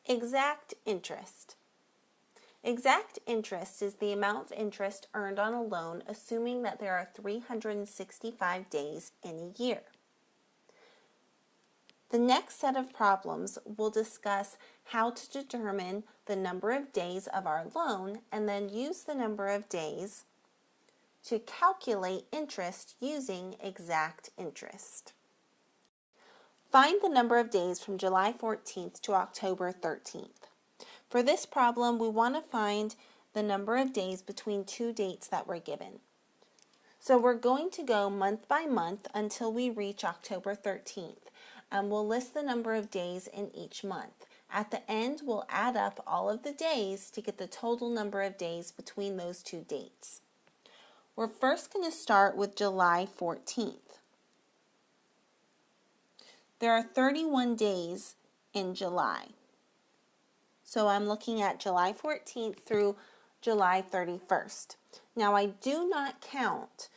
Exact interest. Exact interest is the amount of interest earned on a loan assuming that there are 365 days in a year. The next set of problems will discuss how to determine the number of days of our loan and then use the number of days to calculate interest using exact interest. Find the number of days from July 14th to October 13th. For this problem, we want to find the number of days between two dates that were given. So we're going to go month by month until we reach October 13th, and we'll list the number of days in each month. At the end, we'll add up all of the days to get the total number of days between those two dates. We're first going to start with July 14th. There are 31 days in July. So I'm looking at July 14th through July 31st. Now I do not count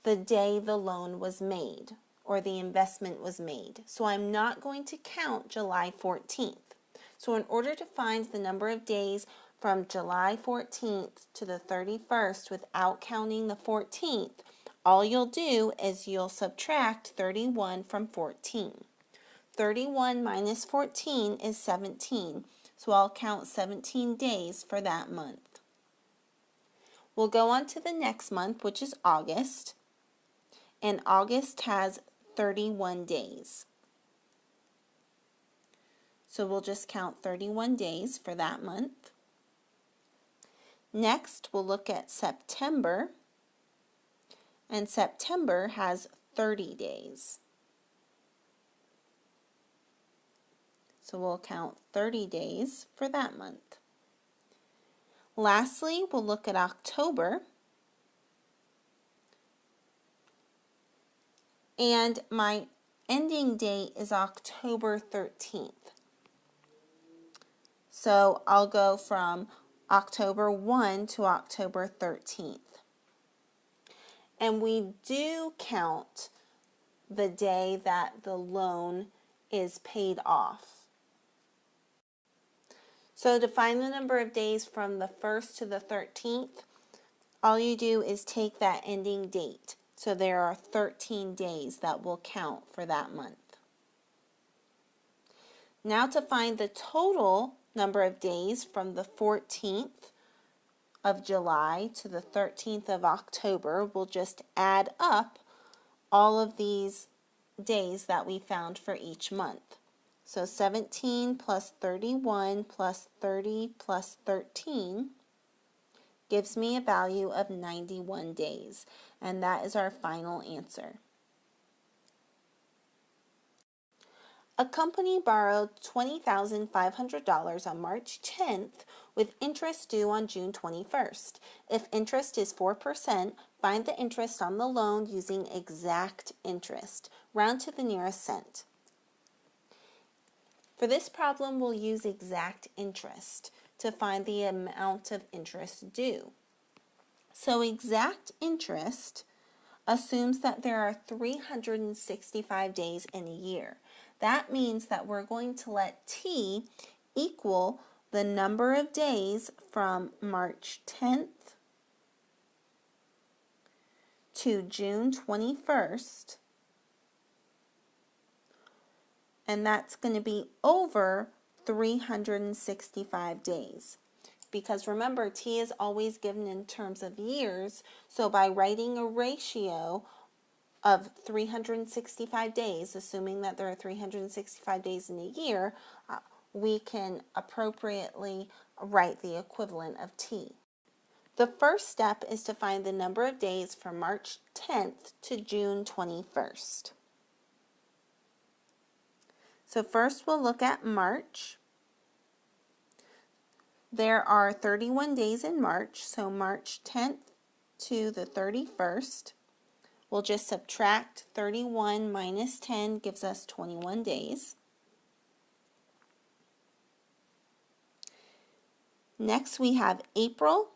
the day the loan was made or the investment was made. So I'm not going to count July 14th. So in order to find the number of days from July 14th to the 31st without counting the 14th, all you'll do is you'll subtract 31 from 14. 31 minus 14 is 17. So I'll count 17 days for that month. We'll go on to the next month, which is August. And August has 31 days. So we'll just count 31 days for that month. Next, we'll look at September. And September has 30 days. So we'll count 30 days for that month. Lastly, we'll look at October. And my ending date is October 13th. So I'll go from October 1 to October 13th. And we do count the day that the loan is paid off. So to find the number of days from the 1st to the 13th, all you do is take that ending date. So there are 13 days that will count for that month. Now to find the total number of days from the 14th of July to the 13th of October, we'll just add up all of these days that we found for each month. So 17 plus 31 plus 30 plus 13 gives me a value of 91 days. And that is our final answer. A company borrowed $20,500 on March 10th with interest due on June 21st. If interest is 4%, find the interest on the loan using exact interest. Round to the nearest cent. For this problem, we'll use exact interest to find the amount of interest due. So exact interest assumes that there are 365 days in a year. That means that we're going to let T equal the number of days from March 10th to June 21st. And that's going to be over 365 days. Because remember, T is always given in terms of years. So by writing a ratio of 365 days, assuming that there are 365 days in a year, we can appropriately write the equivalent of T. The first step is to find the number of days from March 10th to June 21st. So first we'll look at March. There are 31 days in March, so March 10th to the 31st. We'll just subtract 31 minus 10 gives us 21 days. Next we have April.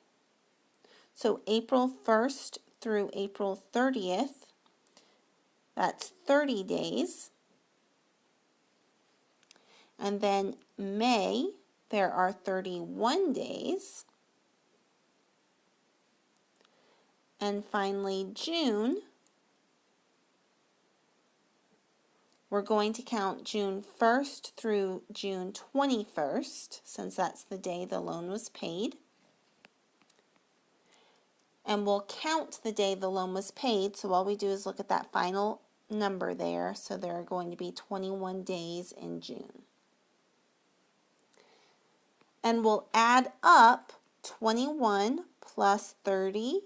So April 1st through April 30th, that's 30 days. And then May there are 31 days. And finally, June, we're going to count June 1st through June 21st, since that's the day the loan was paid. And we'll count the day the loan was paid, so all we do is look at that final number there. So there are going to be 21 days in June. And we'll add up 21 plus 30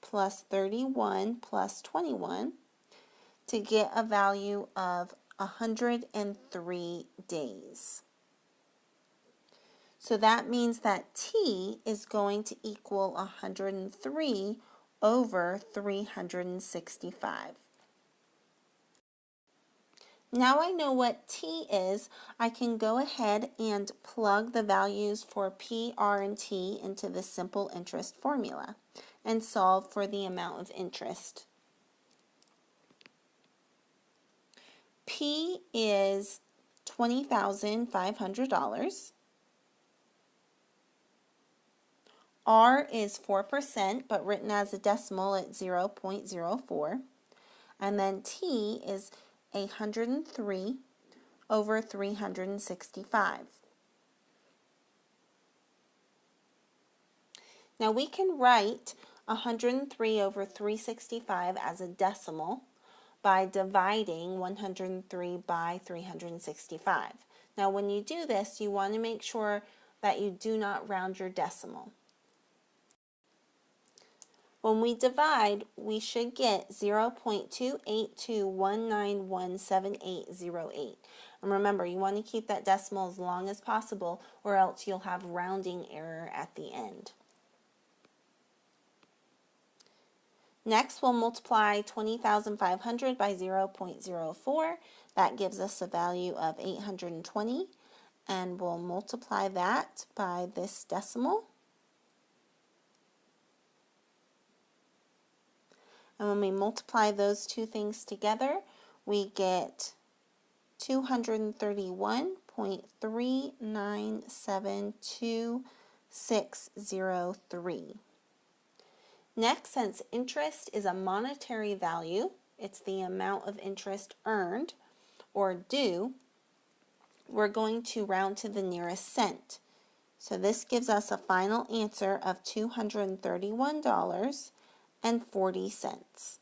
plus 31 plus 21 to get a value of 103 days. So that means that T is going to equal 103 over 365. Now I know what T is, I can go ahead and plug the values for P, R, and T into the simple interest formula and solve for the amount of interest. P is $20,500. R is 4%, but written as a decimal at 0.04. And then T is 103 over 365. Now we can write 103 over 365 as a decimal by dividing 103 by 365. Now when you do this, you want to make sure that you do not round your decimal. When we divide, we should get 0.28219178808. And remember, you want to keep that decimal as long as possible, or else you'll have rounding error at the end. Next, we'll multiply 20,500 by 0.04. That gives us a value of 820. And we'll multiply that by this decimal. And when we multiply those two things together, we get 231.3972603. Next, since interest is a monetary value, it's the amount of interest earned or due, we're going to round to the nearest cent. So this gives us a final answer of $231.40.